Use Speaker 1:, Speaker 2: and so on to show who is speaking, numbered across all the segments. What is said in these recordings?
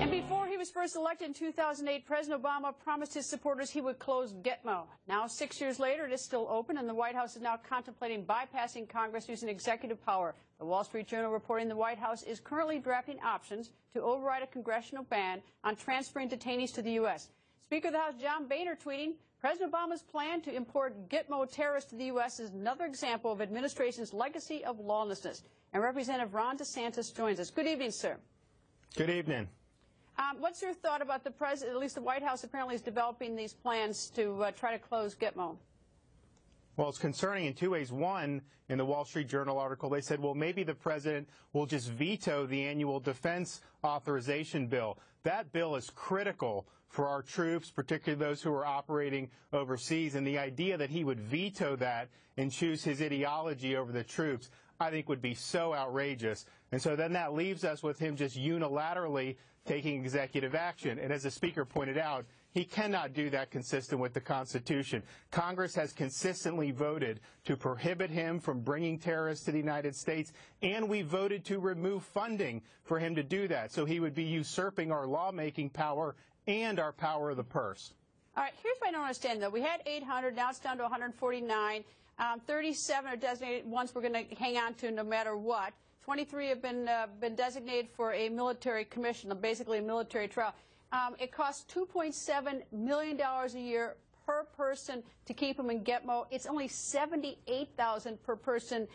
Speaker 1: And before he was first elected in 2008, President Obama promised his supporters he would close Gitmo. Now, 6 years later, it is still open, and the White House is now contemplating bypassing Congress using executive power. The Wall Street Journal reporting the White House is currently drafting options to override a congressional ban on transferring detainees to the U.S. Speaker of the House John Boehner tweeting, President Obama's plan to import Gitmo terrorists to the U.S. is another example of administration's legacy of lawlessness. And Representative Ron DeSantis joins us. Good evening, sir.
Speaker 2: Good evening.
Speaker 1: What's your thought about the president, at least the White House apparently is developing these plans to try to close Gitmo?
Speaker 2: Well, it's concerning in two ways. One, in the Wall Street Journal article, they said, well, maybe the president will just veto the annual defense authorization bill. That bill is critical for our troops, particularly those who are operating overseas. And the idea that he would veto that and choose his ideology over the troops, I think would be so outrageous. And so then that leaves us with him just unilaterally taking executive action. And as the Speaker pointed out, he cannot do that consistent with the Constitution. Congress has consistently voted to prohibit him from bringing terrorists to the United States, and we voted to remove funding for him to do that. So he would be usurping our lawmaking power and our power of the purse.
Speaker 1: All right, here's what I don't understand, though. We had 800, now it's down to 149. 37 are designated ones we're going to hang on to no matter what. 23 have been designated for a military commission, basically a military trial. It costs $2.7 million a year per person to keep them in Gitmo. It's only $78,000 per person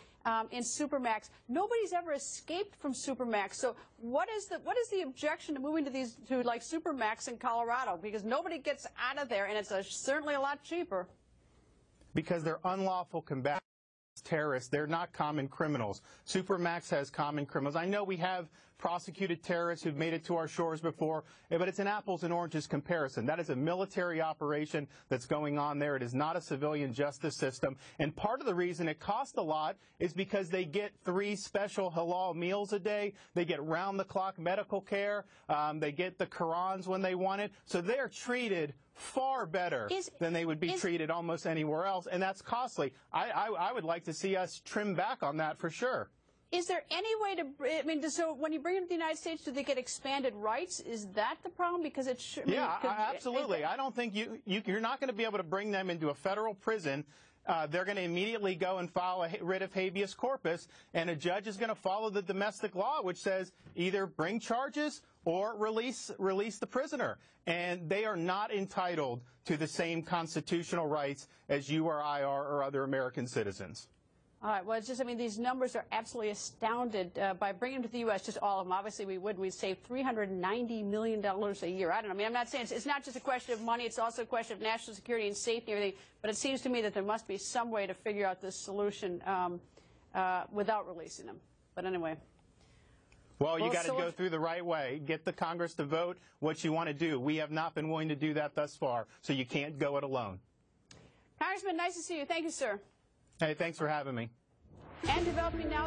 Speaker 1: in Supermax. Nobody's ever escaped from Supermax. So what is the objection to moving to like Supermax in Colorado? Because nobody gets out of there, and it's certainly a lot cheaper.
Speaker 2: Because they're unlawful combatants, terrorists. They're not common criminals. Supermax has common criminals. I know we have prosecuted terrorists who've made it to our shores before, but it's an apples and oranges comparison. That is a military operation that's going on there. It is not a civilian justice system. And part of the reason it costs a lot is because they get 3 special halal meals a day. They get round-the-clock medical care. They get the Qurans when they want it. So they're treated far better than they would be treated almost anywhere else, and that's costly. I would like to see us trim back on that for sure.
Speaker 1: Is there any way to, I mean, so when you bring them to the United States, do they get expanded rights? Is that the problem? Because it should.
Speaker 2: Yeah, absolutely. I don't think you're not going to be able to bring them into a federal prison. They're going to immediately go and file a writ of habeas corpus, and a judge is going to follow the domestic law, which says either bring charges or release the prisoner. And they are not entitled to the same constitutional rights as you or I are or other American citizens.
Speaker 1: All right. Well, it's just, I mean, these numbers are absolutely astounded. By bringing them to the U.S., just all of them, obviously we'd save $390 million a year. I don't know. I mean, I'm not saying it's not just a question of money. It's also a question of national security and safety and everything. But it seems to me that there must be some way to figure out this solution without releasing them. But anyway.
Speaker 2: Well, you got to go through the right way. Get the Congress to vote what you want to do. We have not been willing to do that thus far, so you can't go it alone.
Speaker 1: Congressman, nice to see you. Thank you, sir.
Speaker 2: Hey, thanks for having me.
Speaker 1: And developing now.